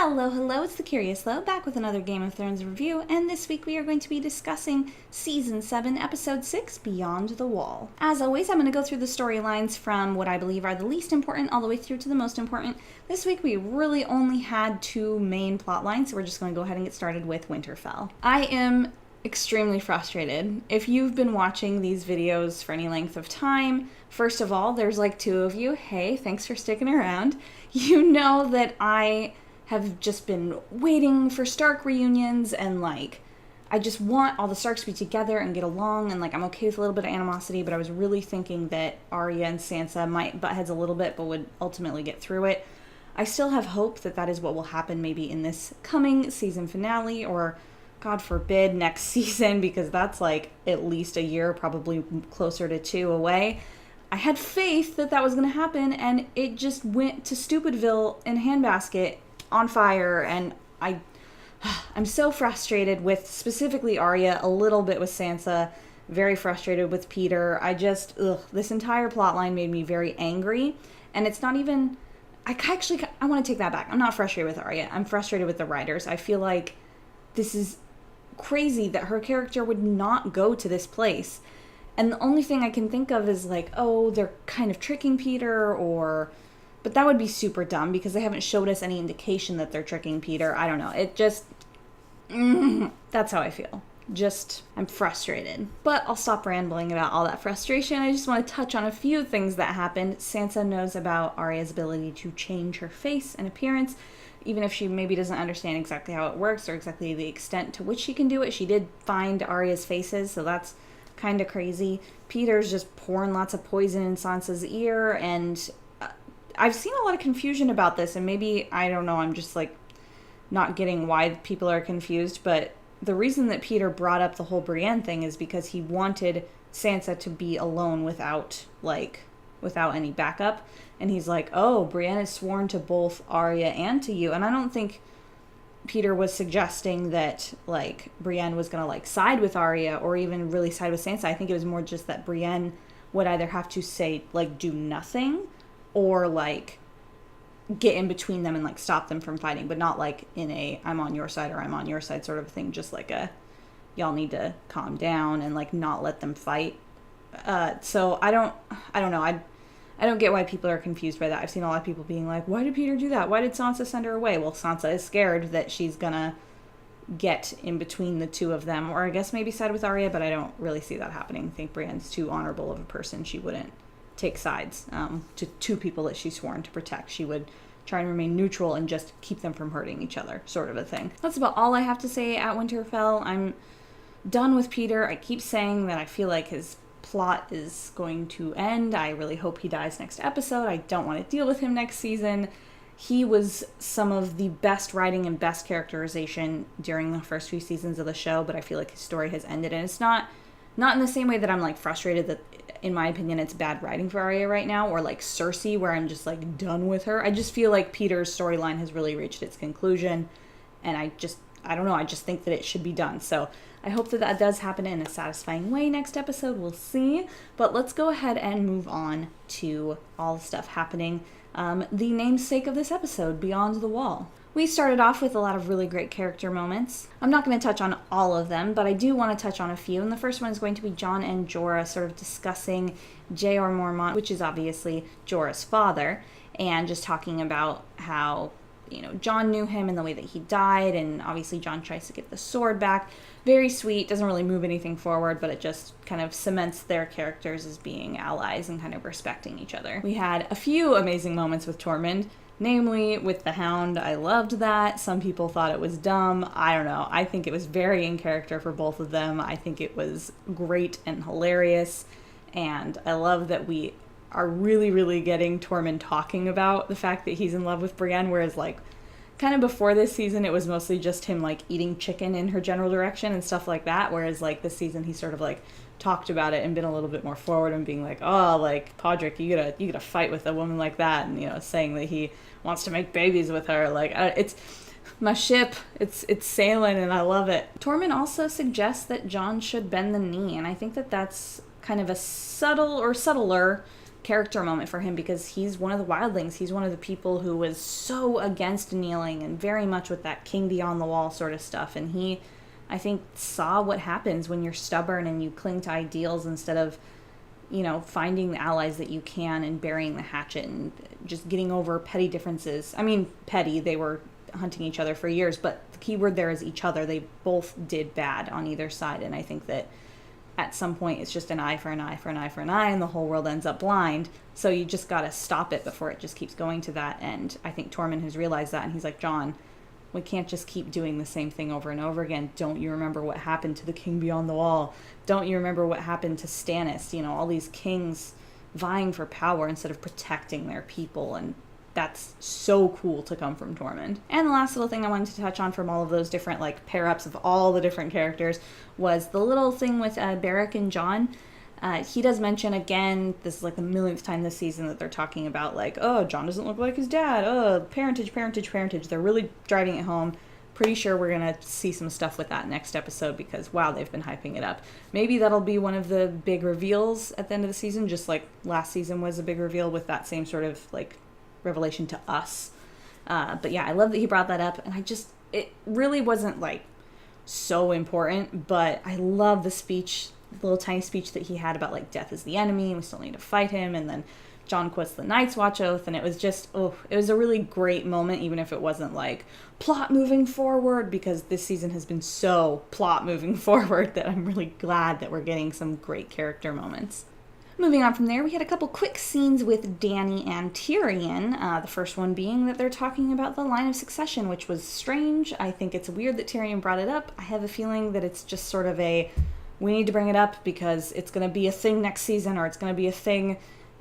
Hello, hello, it's the Curious Low, back with another Game of Thrones review, and this week we are going to be discussing Season 7, Episode 6, Beyond the Wall. As always, I'm going to go through the storylines from what I believe are the least important all the way through to the most important. This week we really only had two main plot lines, so we're just going to go ahead and get started with Winterfell. I am extremely frustrated. If you've been watching these videos for any length of time, first of all, there's like two of you. Hey, thanks for sticking around. You know that I have just been waiting for Stark reunions, and I just want all the Starks to be together and get along, and I'm okay with a little bit of animosity, but I was really thinking that Arya and Sansa might butt heads a little bit but would ultimately get through it. I still have hope that that is what will happen maybe in this coming season finale, or God forbid next season, because that's at least a year, probably closer to 2 away. I had faith that that was going to happen, and it just went to Stupidville in a handbasket on fire, and I'm so frustrated with specifically Arya, a little bit with Sansa, very frustrated with Peter. This entire plotline made me very angry, and it's not even, I want to take that back. I'm not frustrated with Arya. I'm frustrated with the writers. I feel like this is crazy that her character would not go to this place. And the only thing I can think of is they're kind of tricking Peter, but that would be super dumb because they haven't showed us any indication that they're tricking Peter. I don't know. That's how I feel. I'm frustrated. But I'll stop rambling about all that frustration. I just want to touch on a few things that happened. Sansa knows about Arya's ability to change her face and appearance, even if she maybe doesn't understand exactly how it works or exactly the extent to which she can do it. She did find Arya's faces, so that's kind of crazy. Peter's just pouring lots of poison in Sansa's ear, and I've seen a lot of confusion about this, and maybe, I don't know, I'm just not getting why people are confused, but the reason that Peter brought up the whole Brienne thing is because he wanted Sansa to be alone without any backup, and he's oh, Brienne is sworn to both Arya and to you, and I don't think Peter was suggesting that Brienne was gonna side with Arya or even really side with Sansa. I think it was more just that Brienne would either have to say do nothing or get in between them and stop them from fighting, but not in a I'm on your side or I'm on your side sort of thing, just a y'all need to calm down and not let them fight. So I don't know. I don't get why people are confused by that. I've seen a lot of people being why did Peter do that? Why did Sansa send her away? Well, Sansa is scared that she's gonna get in between the two of them, or I guess maybe side with Arya, but I don't really see that happening. I think Brienne's too honorable of a person. She wouldn't take sides to two people that she's sworn to protect. She would try and remain neutral and just keep them from hurting each other, sort of a thing. That's about all I have to say at Winterfell. I'm done with Peter. I keep saying that I feel like his plot is going to end. I really hope he dies next episode. I don't want to deal with him next season. He was some of the best writing and best characterization during the first few seasons of the show, but I feel like his story has ended, and it's not in the same way that I'm frustrated that, in my opinion, it's bad writing for Arya right now, or Cersei, where I'm just done with her. I just feel like Peter's storyline has really reached its conclusion, and I don't know, I just think that it should be done. So I hope that that does happen in a satisfying way next episode. We'll see. But let's go ahead and move on to all the stuff happening. The namesake of this episode, Beyond the Wall. We started off with a lot of really great character moments. I'm not going to touch on all of them, but I do want to touch on a few. And the first one is going to be Jon and Jorah sort of discussing J.R. Mormont, which is obviously Jorah's father, and just talking about how, Jon knew him and the way that he died, and obviously Jon tries to get the sword back. Very sweet, doesn't really move anything forward, but it just kind of cements their characters as being allies and kind of respecting each other. We had a few amazing moments with Tormund, namely with the Hound. I loved that. Some people thought it was dumb. I don't know. I think it was very in character for both of them. I think it was great and hilarious, and I love that we are really, really getting Tormund talking about the fact that he's in love with Brienne, whereas kind of before this season, it was mostly just him eating chicken in her general direction and stuff like that, whereas this season he sort of talked about it and been a little bit more forward and being Podrick, you gotta fight with a woman like that, and saying that he wants to make babies with her. It's my ship, it's sailing, and I love it. Tormund also suggests that Jon should bend the knee, and I think that that's kind of a subtler character moment for him, because he's one of the wildlings. He's one of the people who was so against kneeling and very much with that king beyond the wall sort of stuff. And he, I think, saw what happens when you're stubborn and you cling to ideals instead of, finding the allies that you can and burying the hatchet and just getting over petty differences. I mean, petty, they were hunting each other for years, but the key word there is each other. They both did bad on either side, and I think that at some point it's just an eye for an eye for an eye for an eye, and the whole world ends up blind. So you just got to stop it before it just keeps going to that. And I think Tormund has realized that, and he's like, Jon, we can't just keep doing the same thing over and over again. Don't you remember what happened to the king beyond the wall? Don't you remember what happened to Stannis? All these kings vying for power instead of protecting their people, and that's so cool to come from Tormund. And the last little thing I wanted to touch on from all of those different pair-ups of all the different characters was the little thing with Beric and Jon. He does mention, again, this is the millionth time this season that they're talking about, oh, Jon doesn't look like his dad, oh, parentage. They're really driving it home. Pretty sure we're going to see some stuff with that next episode, because, wow, they've been hyping it up. Maybe that'll be one of the big reveals at the end of the season, just like last season was a big reveal with that same sort of, revelation to us. But yeah, I love that he brought that up, and it really wasn't, so important, but I love the speech, the little tiny speech that he had about, death is the enemy, and we still need to fight him, and then Jon quotes the Night's Watch Oath, and it was just, it was a really great moment, even if it wasn't, plot moving forward, because this season has been so plot moving forward that I'm really glad that we're getting some great character moments. Moving on from there, we had a couple quick scenes with Dany and Tyrion. The first one being that they're talking about the line of succession, which was strange. I think it's weird that Tyrion brought it up. I have a feeling that it's just sort of we need to bring it up because it's going to be a thing next season, or it's going to be a thing,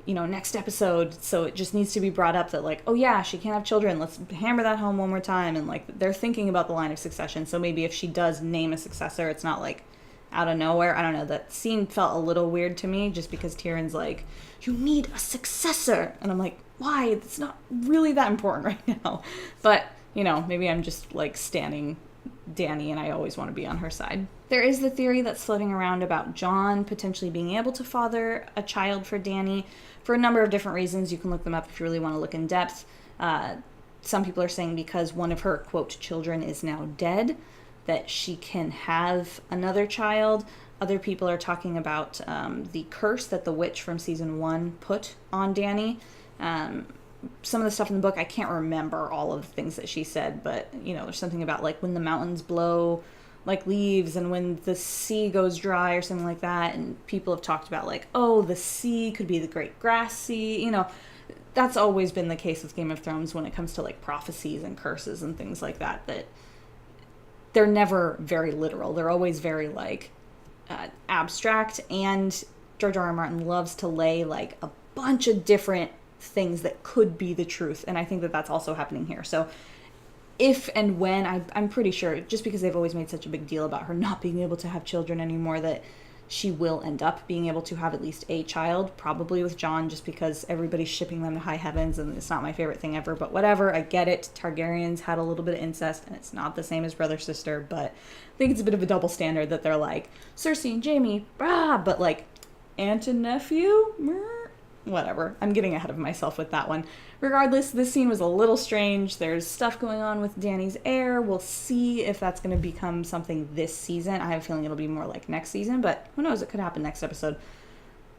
next episode. So it just needs to be brought up that oh yeah, she can't have children. Let's hammer that home one more time. And they're thinking about the line of succession. So maybe if she does name a successor, it's not out of nowhere. I don't know. That scene felt a little weird to me, just because Tyrion's you need a successor. And I'm why? It's not really that important right now. But, maybe I'm just standing Dany, and I always want to be on her side. There is the theory that's floating around about Jon potentially being able to father a child for Dany for a number of different reasons. You can look them up if you really want to look in depth. Some people are saying because one of her, quote, children is now dead, that she can have another child. Other people are talking about the curse that the witch from season 1 put on Dany. Some of the stuff in the book, I can't remember all of the things that she said, but, there's something about, when the mountains blow, leaves, and when the sea goes dry or something like that, and people have talked about, the sea could be the great grass sea, That's always been the case with Game of Thrones when it comes to, prophecies and curses and things like that, that they're never very literal. They're always very, abstract, and George R. R. Martin loves to lay, a bunch of different things that could be the truth, and I think that that's also happening here. So if and when, I'm pretty sure, just because they've always made such a big deal about her not being able to have children anymore, that she will end up being able to have at least a child, probably with Jon, just because everybody's shipping them to high heavens, and it's not my favorite thing ever, but whatever, I get it. Targaryens had a little bit of incest, and it's not the same as brother-sister, but I think it's a bit of a double standard that they're Cersei and Jaime, but aunt and nephew? Whatever. I'm getting ahead of myself with that one. Regardless, this scene was a little strange. There's stuff going on with Dany's heir. We'll see if that's going to become something this season. I have a feeling it'll be more next season, but who knows? It could happen next episode.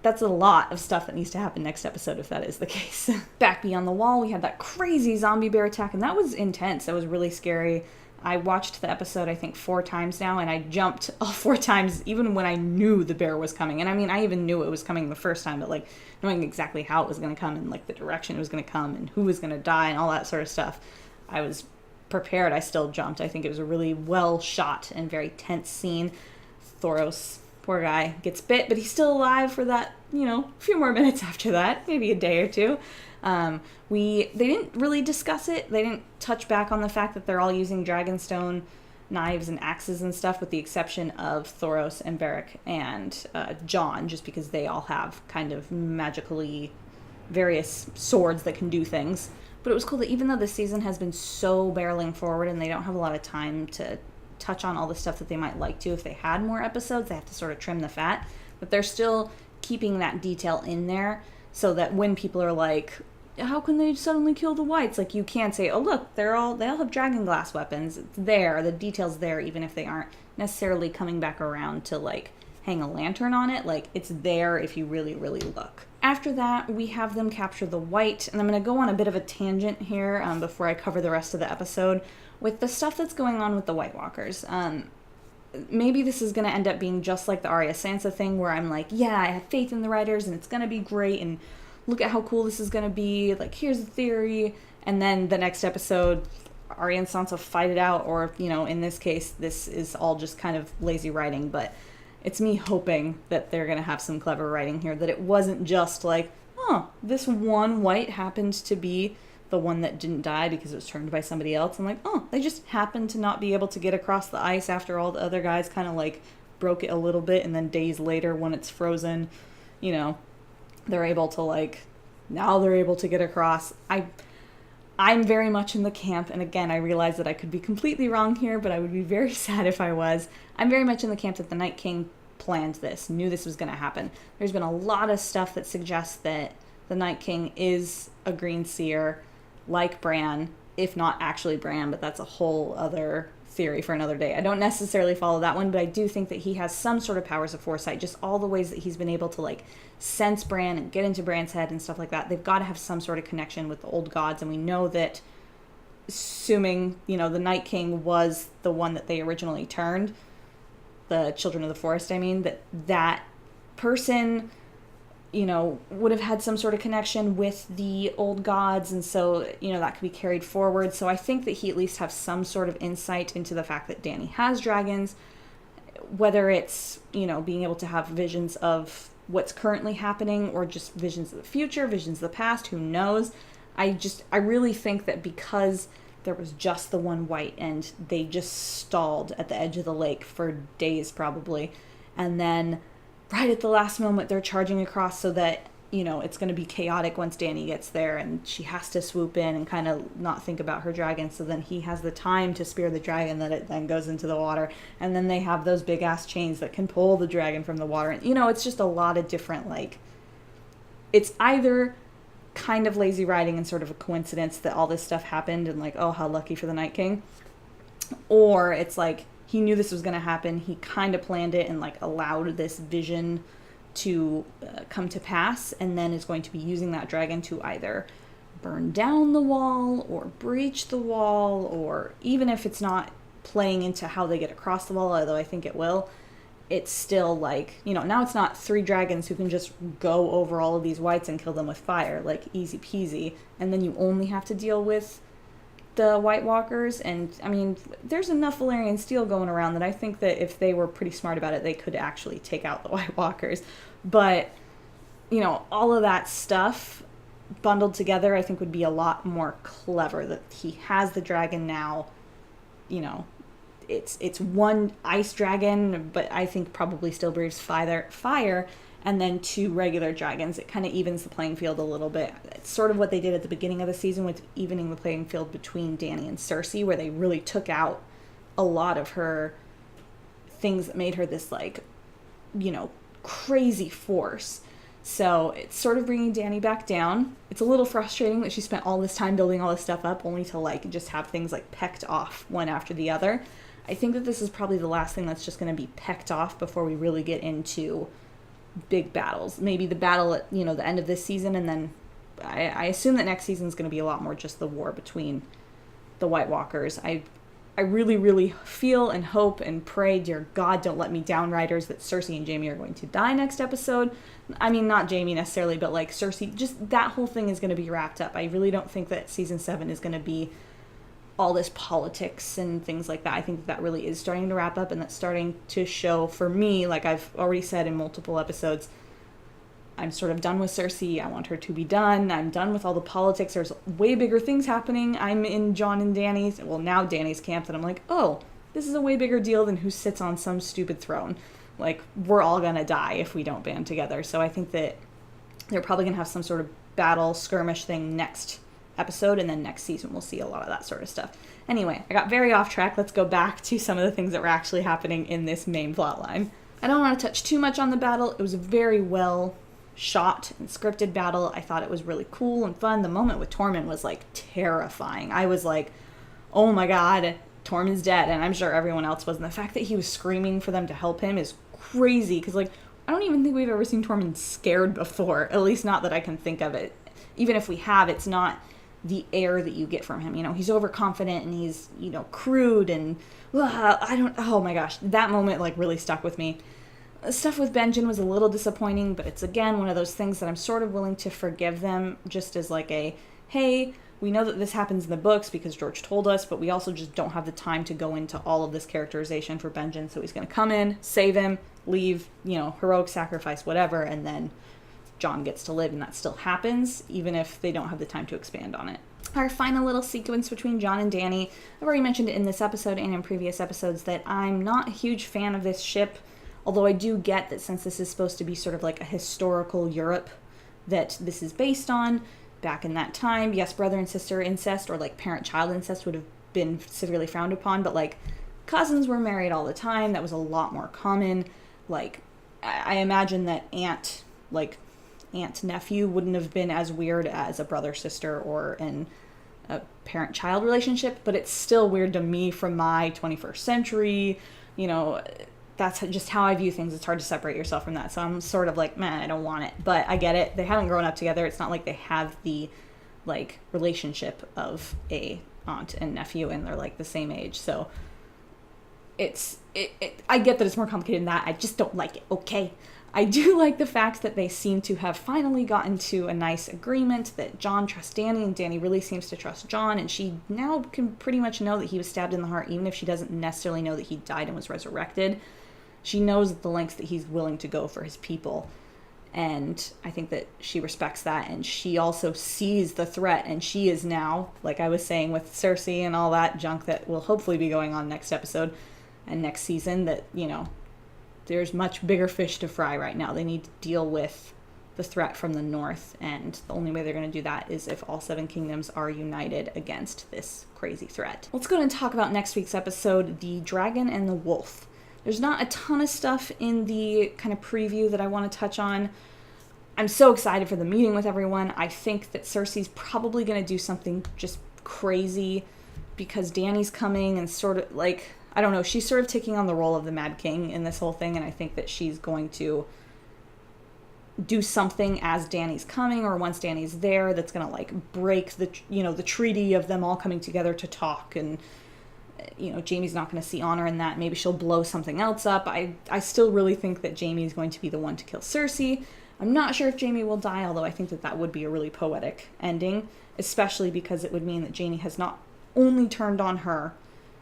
That's a lot of stuff that needs to happen next episode if that is the case. Back beyond the wall, we had that crazy zombie bear attack, and that was intense. That was really scary. I watched the episode, I think, 4 times now, and I jumped all 4 times, even when I knew the bear was coming. And I mean, I even knew it was coming the first time, but knowing exactly how it was going to come, and the direction it was going to come, and who was going to die, and all that sort of stuff, I was prepared. I still jumped. I think it was a really well shot and very tense scene. Thoros, poor guy, gets bit, but he's still alive for that, a few more minutes after that, maybe a day or two. They didn't really discuss it. They didn't touch back on the fact that they're all using Dragonstone knives and axes and stuff, with the exception of Thoros and Beric and Jon, just because they all have kind of magically various swords that can do things. But it was cool that even though this season has been so barreling forward and they don't have a lot of time to touch on all the stuff that they might like to, if they had more episodes, they have to sort of trim the fat, but they're still keeping that detail in there so that when people are like, how can they suddenly kill the whites? Like, you can't say, oh, look, they all have dragon glass weapons. It's there, the detail's there, even if they aren't necessarily coming back around to, like, hang a lantern on it. Like, it's there if you really, really look. After that, we have them capture the white, and I'm going to go on a bit of a tangent here before I cover the rest of the episode with the stuff that's going on with the White Walkers. Maybe this is going to end up being just like the Arya Sansa thing, where I'm like, yeah, I have faith in the writers, and it's going to be great, and look at how cool this is going to be, like, here's the theory, and then the next episode, Arya and Sansa fight it out, or, you know, in this case, this is all just kind of lazy writing, but it's me hoping that they're going to have some clever writing here, that it wasn't just like, oh, this one white happened to be the one that didn't die because it was turned by somebody else, and like, oh, they just happened to not be able to get across the ice after all the other guys kind of, like, broke it a little bit, and then days later when it's frozen, you know, they're able to, like, now they're able to get across. I'm very much in the camp, and again, I realize that I could be completely wrong here, but I would be very sad if I was. I'm very much in the camp that the Night King planned this, knew this was going to happen. There's been a lot of stuff that suggests that the Night King is a green seer, like Bran, if not actually Bran, but that's a whole other theory for another day. I don't necessarily follow that one, but I do think that he has some sort of powers of foresight, just all the ways that he's been able to, like, sense Bran and get into Bran's head and stuff like that. They've got to have some sort of connection with the old gods, and we know that, assuming, you know, the Night King was the one that they originally turned, the Children of the Forest, I mean, that person, you know, would have had some sort of connection with the old gods, and so, you know, that could be carried forward. So I think that he at least has some sort of insight into the fact that Dany has dragons, whether it's, you know, being able to have visions of what's currently happening or just visions of the future, visions of the past, who knows. I really think that because there was just the one white and they just stalled at the edge of the lake for days probably, and then right at the last moment they're charging across so that, you know, it's going to be chaotic once Dany gets there and she has to swoop in and kind of not think about her dragon, so then he has the time to spear the dragon, that it then goes into the water, and then they have those big ass chains that can pull the dragon from the water. And, you know, it's just a lot of different, like, it's either kind of lazy writing and sort of a coincidence that all this stuff happened and, like, oh, how lucky for the Night King, or it's like he knew this was going to happen, he kind of planned it and, like, allowed this vision to come to pass, and then is going to be using that dragon to either burn down the wall or breach the wall, or even if it's not playing into how they get across the wall, although I think it will, it's still like, you know, now it's not 3 dragons who can just go over all of these whites and kill them with fire, like easy peasy, and then you only have to deal with the White Walkers. And I mean, there's enough Valyrian steel going around that I think that if they were pretty smart about it, they could actually take out the White Walkers. But, you know, all of that stuff bundled together, I think would be a lot more clever, that he has the dragon now, you know, it's one ice dragon, but I think probably still breathes fire, and then 2 regular dragons. It kind of evens the playing field a little bit. It's sort of what they did at the beginning of the season with evening the playing field between Dany and Cersei, where they really took out a lot of her things that made her this, like, you know, crazy force. So it's sort of bringing Dany back down. It's a little frustrating that she spent all this time building all this stuff up only to, like, just have things, like, pecked off one after the other. I think that this is probably the last thing that's just going to be pecked off before we really get into big battles. Maybe the battle at, you know, the end of this season, and then I assume that next season is going to be a lot more just the war between the White Walkers. I really, really feel and hope and pray, dear God, don't let me down, writers, that Cersei and Jaime are going to die next episode. I mean, not Jaime necessarily, but, like, Cersei, just that whole thing is going to be wrapped up. I really don't think that season 7 is going to be all this politics and things like that. I think that really is starting to wrap up, and that's starting to show, for me, like I've already said in multiple episodes, I'm sort of done with Cersei. I want her to be done. I'm done with all the politics. There's way bigger things happening. I'm in Jon and Dany's, well, now Dany's camp, that I'm like, oh, this is a way bigger deal than who sits on some stupid throne. Like, we're all gonna die if we don't band together. So I think that they're probably gonna have some sort of battle skirmish thing next episode, and then next season we'll see a lot of that sort of stuff. Anyway, I got very off track. Let's go back to some of the things that were actually happening in this main plot line. I don't want to touch too much on the battle. It was very well shot and scripted battle. I thought it was really cool and fun. The moment with Tormund was like terrifying. I was like, oh my god, Tormund's dead, and I'm sure everyone else was. And the fact that he was screaming for them to help him is crazy, because like, I don't even think we've ever seen Tormund scared before, at least not that I can think of it. Even if we have, it's not the air that you get from him. You know, he's overconfident and he's, you know, crude and oh my gosh, that moment like really stuck with me. Stuff with Benjen was a little disappointing, but it's again one of those things that I'm sort of willing to forgive them, just as like a, hey, we know that this happens in the books because George told us, but we also just don't have the time to go into all of this characterization for Benjen, so he's going to come in, save him, leave, you know, heroic sacrifice, whatever, and then Jon gets to live, and that still happens, even if they don't have the time to expand on it. Our final little sequence between Jon and Dany, I've already mentioned it in this episode and in previous episodes that I'm not a huge fan of this ship, although I do get that since this is supposed to be sort of like a historical Europe that this is based on, back in that time, yes, brother and sister incest or like parent-child incest would have been severely frowned upon, but like cousins were married all the time. That was a lot more common. Like, I imagine that aunt-nephew wouldn't have been as weird as a brother-sister or a parent-child relationship, but it's still weird to me from my 21st century, you know, that's just how I view things. It's hard to separate yourself from that. So I'm sort of like, man, I don't want it. But I get it. They haven't grown up together. It's not like they have the, like, relationship of a aunt and nephew, and they're, like, the same age. So I get that it's more complicated than that. I just don't like it, okay? I do like the fact that they seem to have finally gotten to a nice agreement, that Jon trusts Dany, and Dany really seems to trust Jon, and she now can pretty much know that he was stabbed in the heart, even if she doesn't necessarily know that he died and was resurrected. She knows the lengths that he's willing to go for his people, and I think that she respects that, and she also sees the threat, and she is now, like I was saying with Cersei and all that junk that will hopefully be going on next episode and next season, that, you know, there's much bigger fish to fry right now. They need to deal with the threat from the north, and the only way they're going to do that is if all seven kingdoms are united against this crazy threat. Let's go ahead and talk about next week's episode, The Dragon and the Wolf. There's not a ton of stuff in the kind of preview that I want to touch on. I'm so excited for the meeting with everyone. I think that Cersei's probably going to do something just crazy because Dany's coming, and sort of like, I don't know, she's sort of taking on the role of the Mad King in this whole thing, and I think that she's going to do something as Dany's coming, or once Dany's there, that's going to like break the, you know, the treaty of them all coming together to talk, and, you know, Jaime's not going to see honor in that. Maybe she'll blow something else up. I still really think that Jaime is going to be the one to kill Cersei. I'm not sure if Jaime will die, although I think that that would be a really poetic ending, especially because it would mean that Jaime has not only turned on her,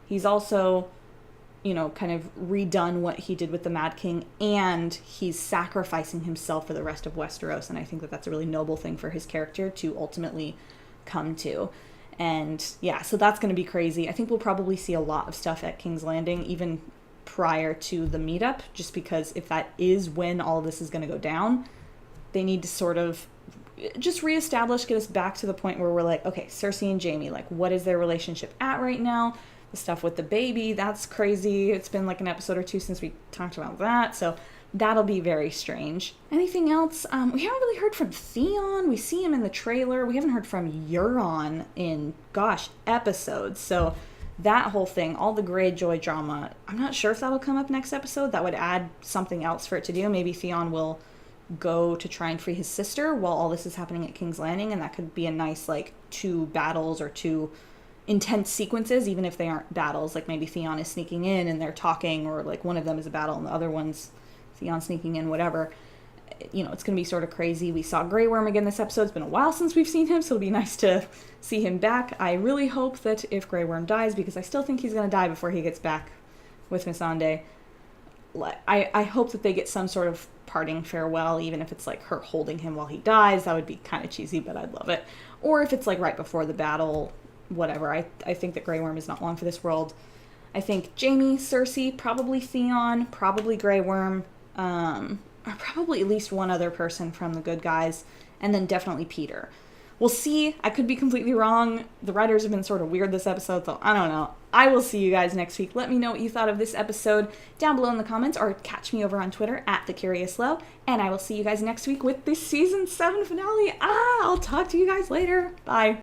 he's also, you know, kind of redone what he did with the Mad King, and he's sacrificing himself for the rest of Westeros, and I think that that's a really noble thing for his character to ultimately come to. And yeah, so that's going to be crazy. I think we'll probably see a lot of stuff at King's Landing, even prior to the meetup, just because if that is when all of this is going to go down, they need to sort of just reestablish, get us back to the point where we're like, okay, Cersei and Jaime, like, what is their relationship at right now? The stuff with the baby, that's crazy. It's been like an episode or two since we talked about that, so that'll be very strange. Anything else? We haven't really heard from Theon. We see him in the trailer. We haven't heard from Euron in, gosh, episodes. So that whole thing, all the Greyjoy drama, I'm not sure if that'll come up next episode. That would add something else for it to do. Maybe Theon will go to try and free his sister while all this is happening at King's Landing, and that could be a nice, like, 2 battles or 2 intense sequences, even if they aren't battles. Like, maybe Theon is sneaking in and they're talking, or, like, one of them is a battle and the other one's Theon sneaking in, whatever. You know, it's going to be sort of crazy. We saw Grey Worm again this episode. It's been a while since we've seen him, so it'll be nice to see him back. I really hope that if Grey Worm dies, because I still think he's going to die before he gets back with Missandei, I hope that they get some sort of parting farewell, even if it's like her holding him while he dies. That would be kind of cheesy, but I'd love it. Or if it's like right before the battle, whatever. I think that Grey Worm is not long for this world. I think Jaime, Cersei, probably Theon, probably Grey Worm, or probably at least one other person from the good guys, and then definitely Peter. We'll see. I could be completely wrong. The writers have been sort of weird this episode, so I don't know. I will see you guys next week. Let me know what you thought of this episode down below in the comments, or catch me over on Twitter at TheCuriousLo, and I will see you guys next week with the season 7 finale. I'll talk to you guys later. Bye.